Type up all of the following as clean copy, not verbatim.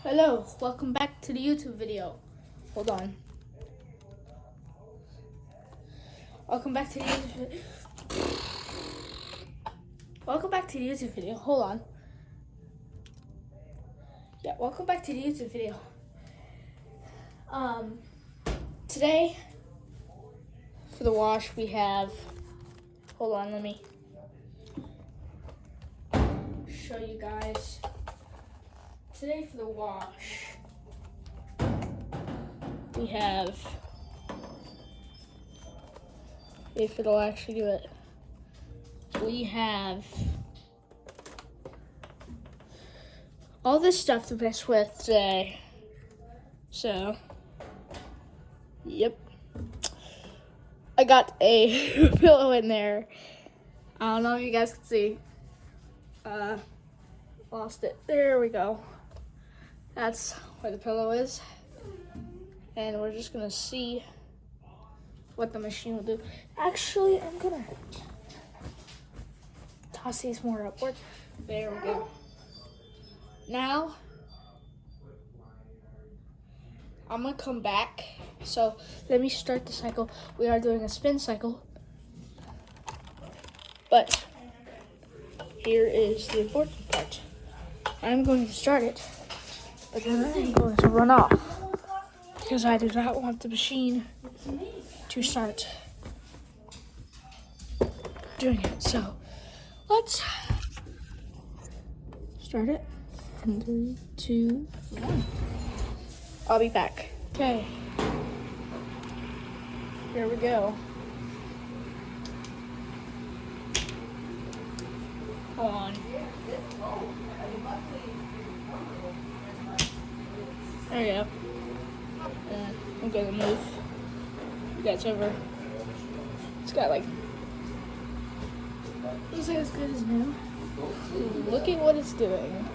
Hello, welcome back to the YouTube video. Hold on. Welcome back to the YouTube video. Welcome back to the YouTube video. Hold on. Yeah, welcome back to the YouTube video. Today for the wash we have, hold on, let me show you guys. Today for the wash, we have, if it'll actually do it, we have all this stuff to mess with today. So, yep. I got a pillow in there. I don't know if you guys can see. Lost it. There we go. That's where the pillow is. And we're just gonna see what the machine will do. Actually, I'm gonna toss these more upward. There we go. Now, I'm gonna come back. So let me start the cycle. We are doing a spin cycle. But here is the important part. I'm going to start it, but then I'm going to run off because I do not want the machine to start doing it. So let's start it. 3, 2, 1. I'll be back. Okay. Here we go. Hold on. There we go. I'm gonna move you guys over. It's got like, looks like as good as new. Look at what it's doing.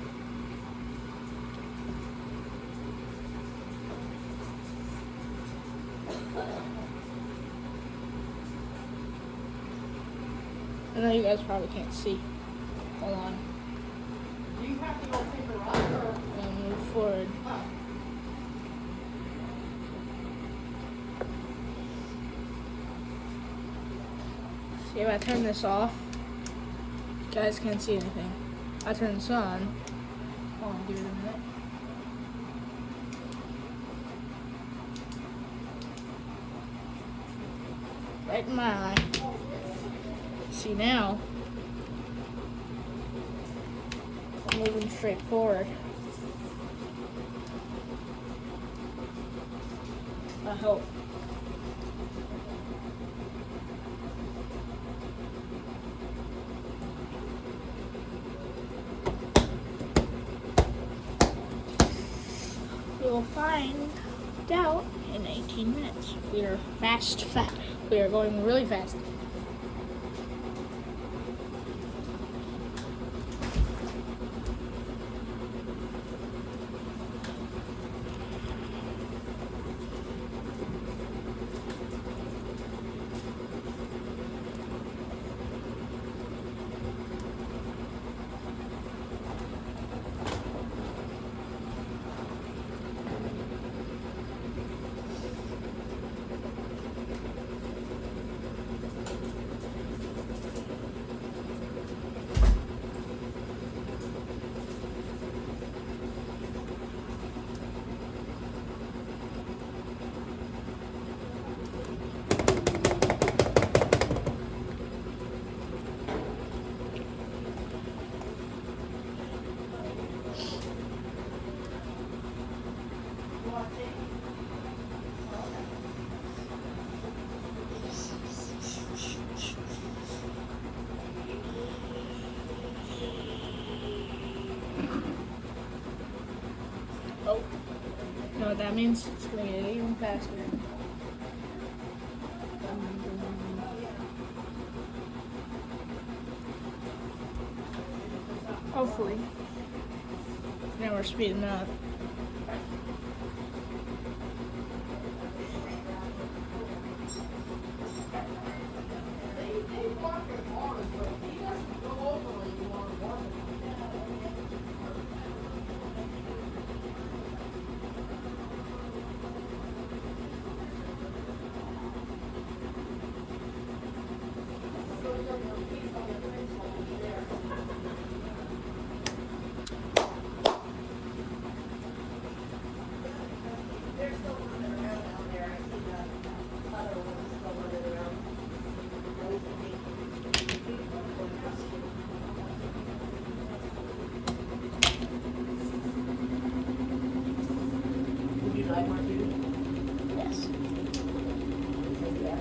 I know you guys probably can't see. Hold on. I'm gonna move forward. See, if I turn this off, you guys can't see anything. I turn this on. Hold on, give it a minute. Right in my eye. See now, I'm moving straight forward. I hope. We will find out in 18 minutes. We are fast. We are going really fast. Oh, no, that means it's going to get even faster. Hopefully. Now we're speeding up. like more food? Yes. Yeah.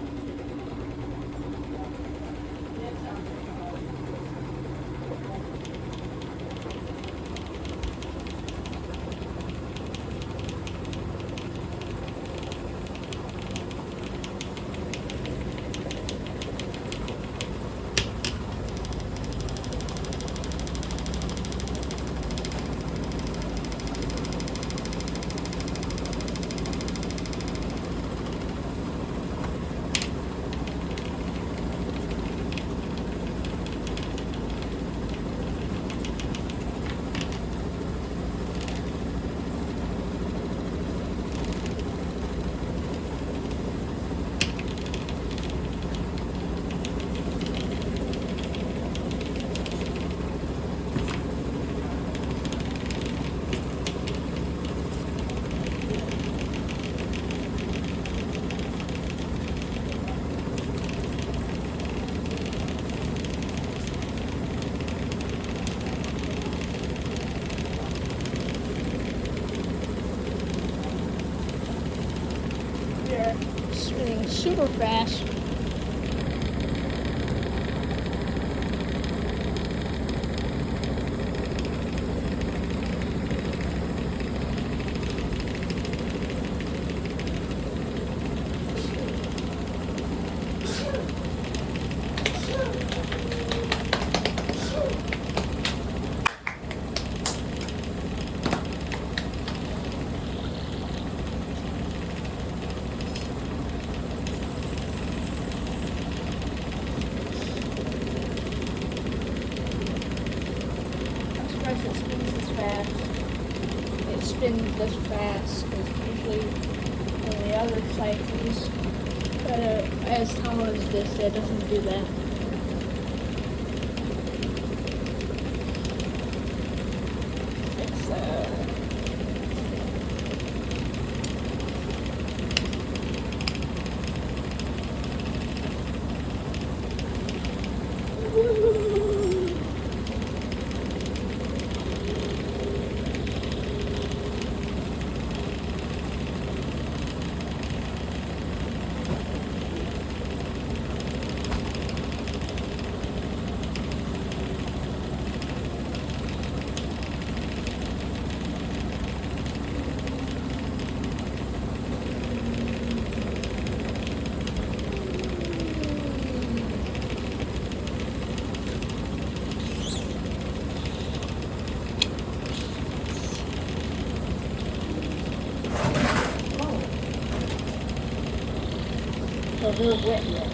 They're spinning super fast. I'm surprised it spins this fast. It spins this fast because usually on the other cycles that are as tall as this, it doesn't do that. It's So they're wet yet.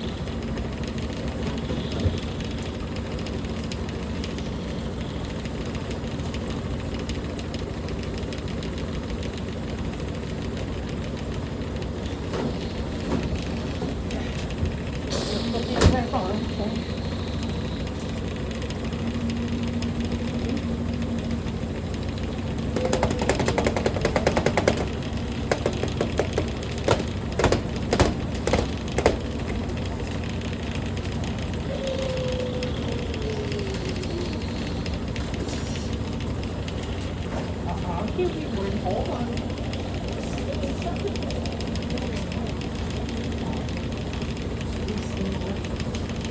Put these back on, okay? I'll give you one. Hold on.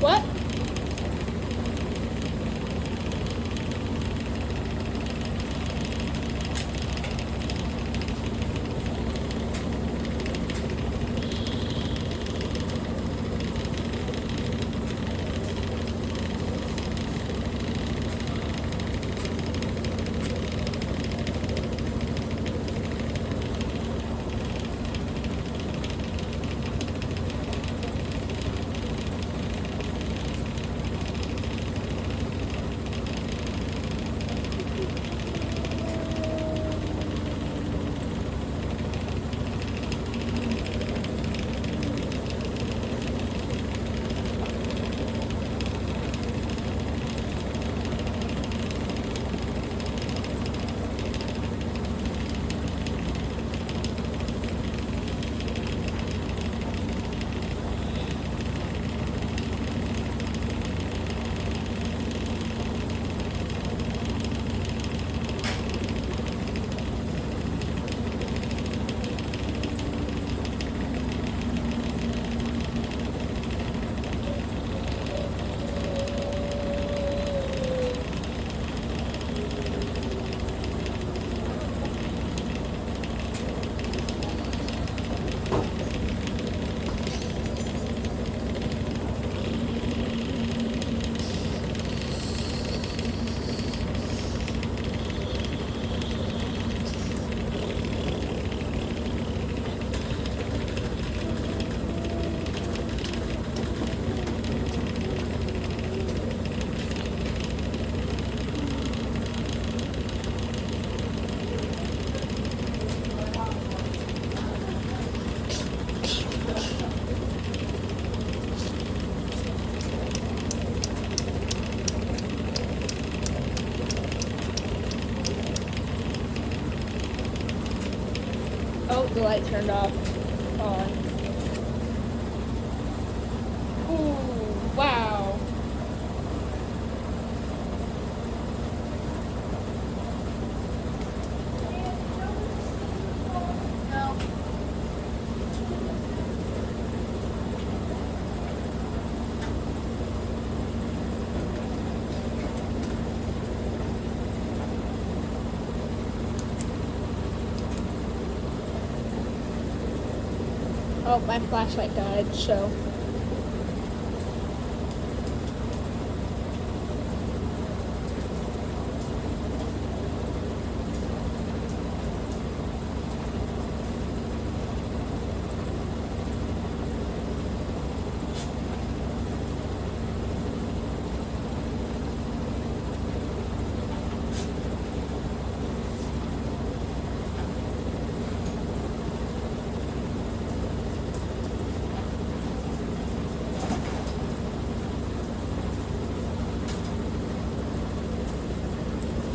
what? Oh, the light turned off. On. Ooh, wow. No. Oh, my flashlight died, so.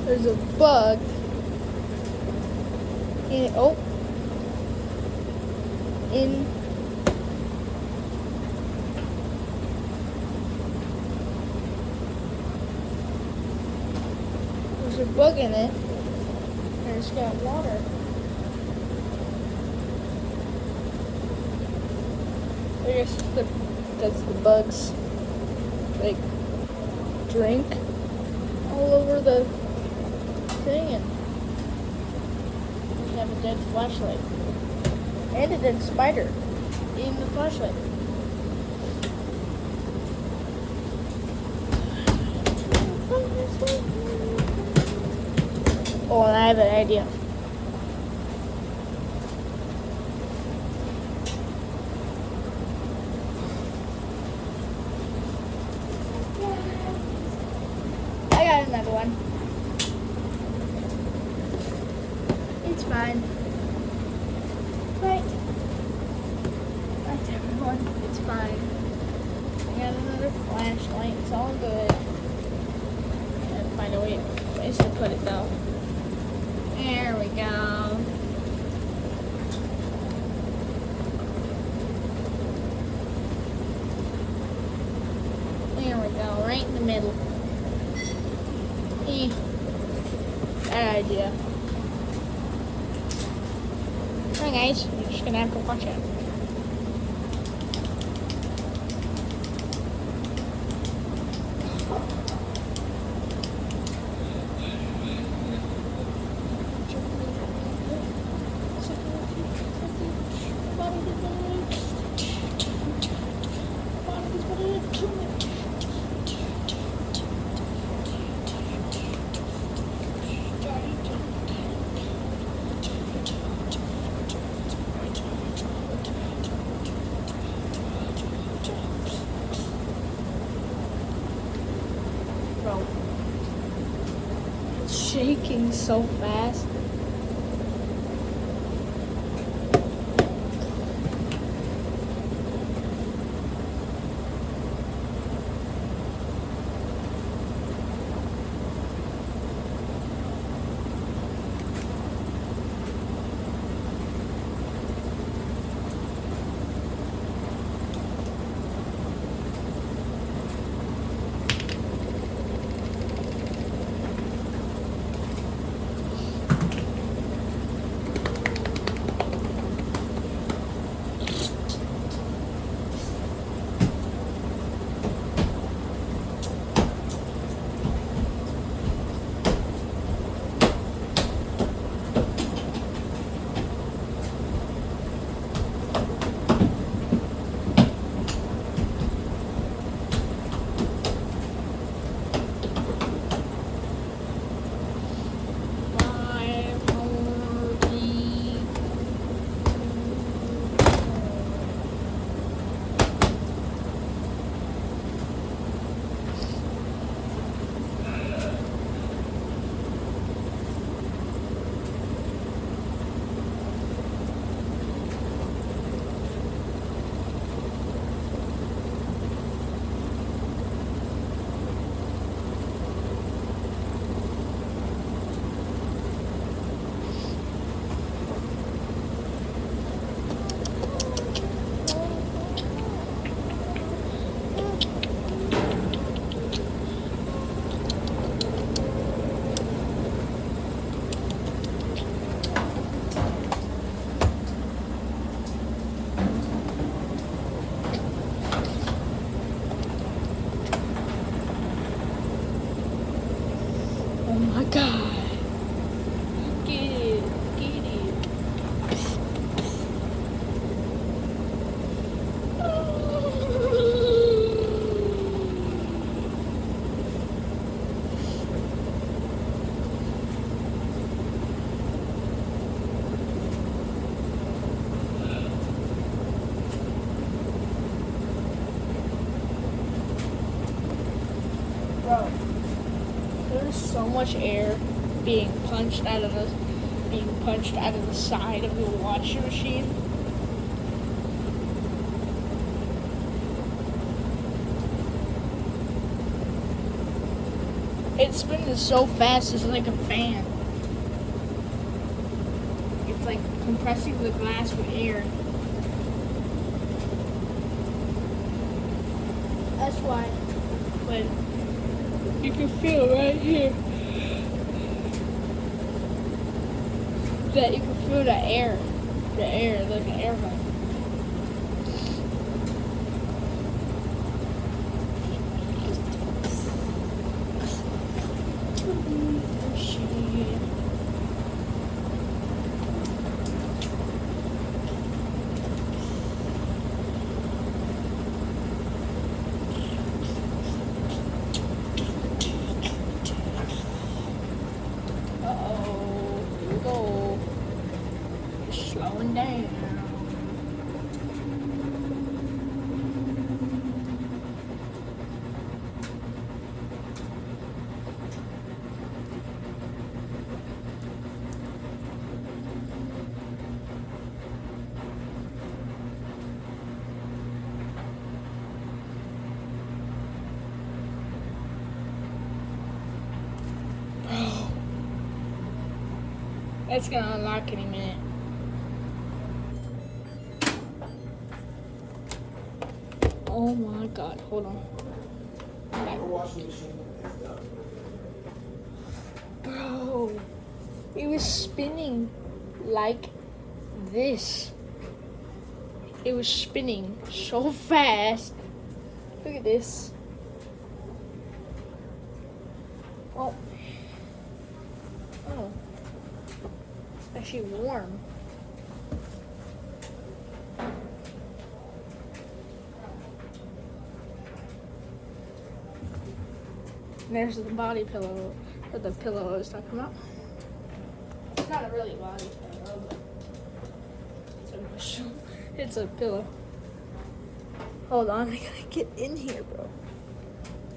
There's a bug in in there's a bug in it and it's got water. I guess that's the bugs like drink all over the thing, and we have a dead flashlight and a dead spider in the flashlight. Oh, and I have an idea. I got another one. It's fine. Right. Right, everyone. It's fine. I got another flashlight. It's all good. Gotta find a place to put it though. There we go. There we go. Right in the middle. Bad idea. Alright guys, you're just gonna have to watch it. Bro, it's shaking so fast. so much air being punched out of the side of the washing machine. It's spinning so fast, it's like a fan. It's like compressing the glass with air. That's why when you can feel right here that you can feel the air, like an air gun. Here we go. Slowing down. That's gonna unlock any minute. Oh my god, hold on. Bro, it was spinning like this. It was spinning so fast. Look at this. Oh. Oh. It's actually warm. And there's the body pillow, or the pillow I was talking about. It's not a really body pillow, but it's a pillow. Hold on, I gotta get in here, bro.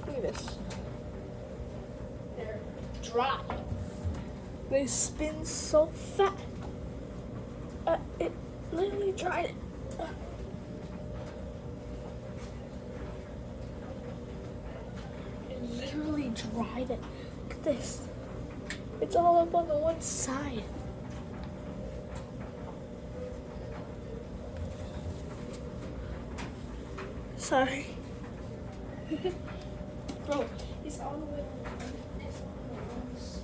Look at this. They're dry. They spin so fast. It literally dried it. It literally dried it. Look at this. It's all up on the one side. Sorry. Bro, it's all the way on this side.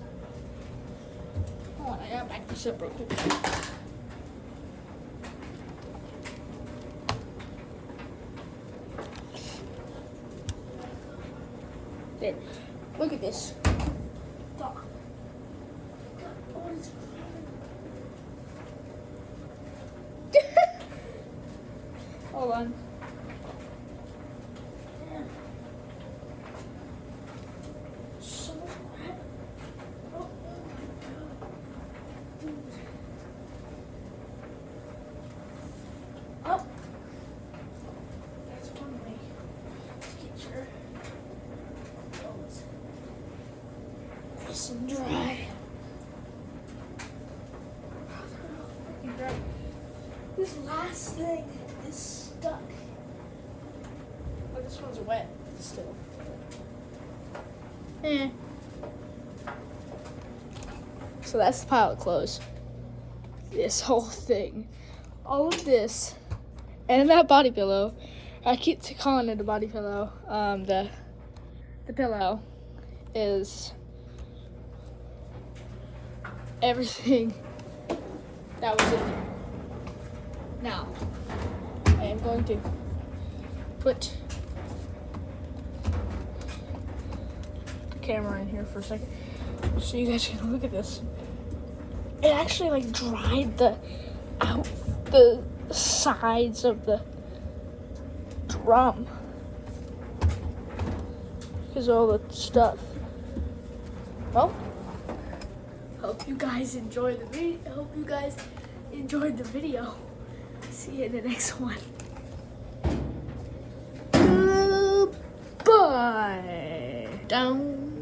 Hold on, I gotta back this up real quick. There. Look at this. Dog. What is it? Hold on. So red. Oh my god. Dude. Oh. That's one way to get your clothes nice and dry. Oh, they're all freaking dry. This last thing is stuck. Oh, this one's wet still. So that's the pile of clothes. This whole thing. All of this. And that body pillow. I keep calling it a body pillow. The pillow is everything that was in there. Now, I am going to put the camera in here for a second so you guys can look at this. It actually like dried the sides of the drum because of all the stuff. Well, hope you guys enjoyed the video. Hope you guys enjoyed the video. See you in the next one. Bye. Down.